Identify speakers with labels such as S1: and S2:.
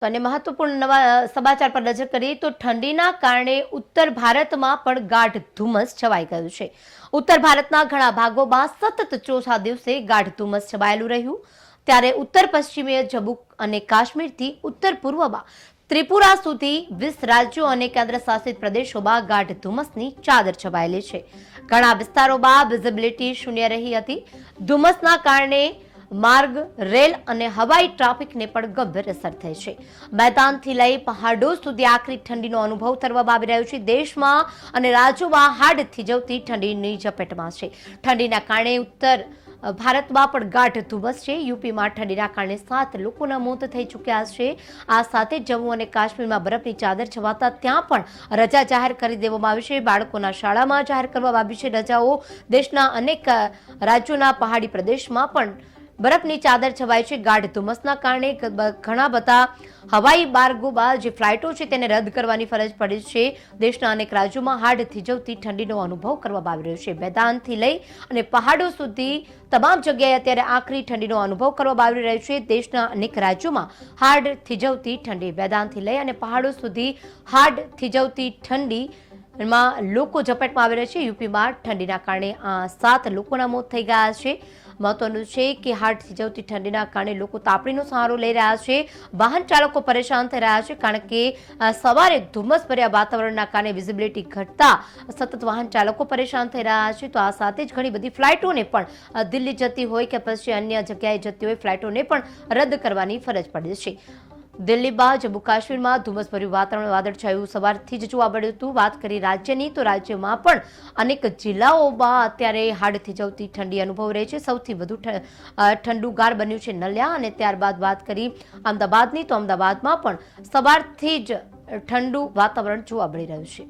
S1: તો અને મહત્વપૂર્ણ નવા સમાચાર પર નજર કરીએ તો ઠંડીના કારણે ઉત્તર ભારતમાં પણ ગાઢ ધુમ્મસ છવાઈ ગયું છે. ઉત્તર ભારતના ઘણા ભાગોમાં સતત ચોથા દિવસે ગાઢ ધુમ્મસ છવાયેલું રહ્યું. ત્યારે ઉત્તર પશ્ચિમીય જમ્મુ અને કાશ્મીરથી ઉત્તર પૂર્વમાં ત્રિપુરા સુધી 20 રાજ્યો અને કેન્દ્ર શાસિત પ્રદેશોમાં ગાઢ ધુમ્મસની ચાદર છવાયેલી છે. ઘણા વિસ્તારોમાં વિઝિબિલિટી શૂન્ય રહી હતી. ધુમ્મસના કારણે માર્ગ, રેલ અને હવાઈ ટ્રાફિકને પણ ગંભીર અસર થઈ છે. મેદાનથી લઈ પહાડો સુધી આકરી ઠંડીનો અનુભવ કરવામાં આવી રહ્યો છે. દેશમાં અને રાજ્યોમાં હાડ થીજવતી ઠંડીની ઝપેટમાં છે. ઠંડીના કારણે ઉત્તર ભારતમાં પણ ગાઢ ધુમ્મસ છે. યુપીમાં ઠંડીના કારણે 7 લોકોના મોત થઈ ચૂક્યા છે. આ સાથે જમ્મુ અને કાશ્મીરમાં બરફની ચાદર છવાતા ત્યાં પણ રજા જાહેર કરી દેવામાં આવી છે. બાળકોના શાળામાં જાહેર કરવામાં આવી છે રજાઓ. દેશના અનેક રાજ્યોના પહાડી પ્રદેશમાં પણ બરફની ચાદર છવાય છે. ગાઢ ધુમ્મસના કારણે ઘણા બધા હવાઈ માર્ગોમાં જે ફ્લાઇટો છે તેને રદ કરવાની ફરજ પડી છે. દેશના અનેક રાજ્યોમાં હાડ થીજવતી ઠંડીનો અનુભવ કરવામાં આવી રહ્યો છે. મેદાનથી લઈ અને પહાડો સુધી તમામ જગ્યાએ અત્યારે આકરી ઠંડીનો અનુભવ કરવામાં આવી રહ્યો છે. દેશના અનેક રાજ્યોમાં હાડ થીજવતી ઠંડી, મેદાનથી લઈ અને પહાડો સુધી હાડ થીજવતી ઠંડી માં લોકો ઝપેટમાં આવી રહ્યા છે. યુપીમાં ઠંડીના કારણે 7 લોકોના મોત થઈ ગયા છે. મહત્વનું છે કે હાડ થીજવતી ઠંડીના કારણે લોકો તાપણીનો સહારો લઈ રહ્યા છે. વાહન ચાલકો પરેશાન થઈ રહ્યા છે કારણ કે સવારે ધુમ્મસભર્યા વાતાવરણના કારણે વિઝિબિલિટી ઘટતા સતત વાહન ચાલકો પરેશાન થઈ રહ્યા છે. તો આ સાથે જ ઘણી બધી ફ્લાઇટોને પણ દિલ્હી જતી હોય કે પછી અન્ય જગ્યાએ જતી હોય ફ્લાઇટોને પણ રદ કરવાની ફરજ પડી છે. દિલ્હીમાં, જમ્મુ કાશ્મીરમાં ધુમ્મસભર્યું વાતાવરણ વાદળછાયું સવારથી જ જોવા મળ્યું હતું. વાત કરી રાજ્યની તો રાજ્યમાં પણ અનેક જિલ્લાઓમાં અત્યારે હાડ થીજવતી ઠંડી અનુભવ રહી છે. સૌથી વધુ ઠંડુગાર બન્યું છે નલિયા. અને ત્યારબાદ વાત કરી અમદાવાદની તો અમદાવાદમાં પણ સવારથી જ ઠંડુ વાતાવરણ જોવા મળી રહ્યું છે.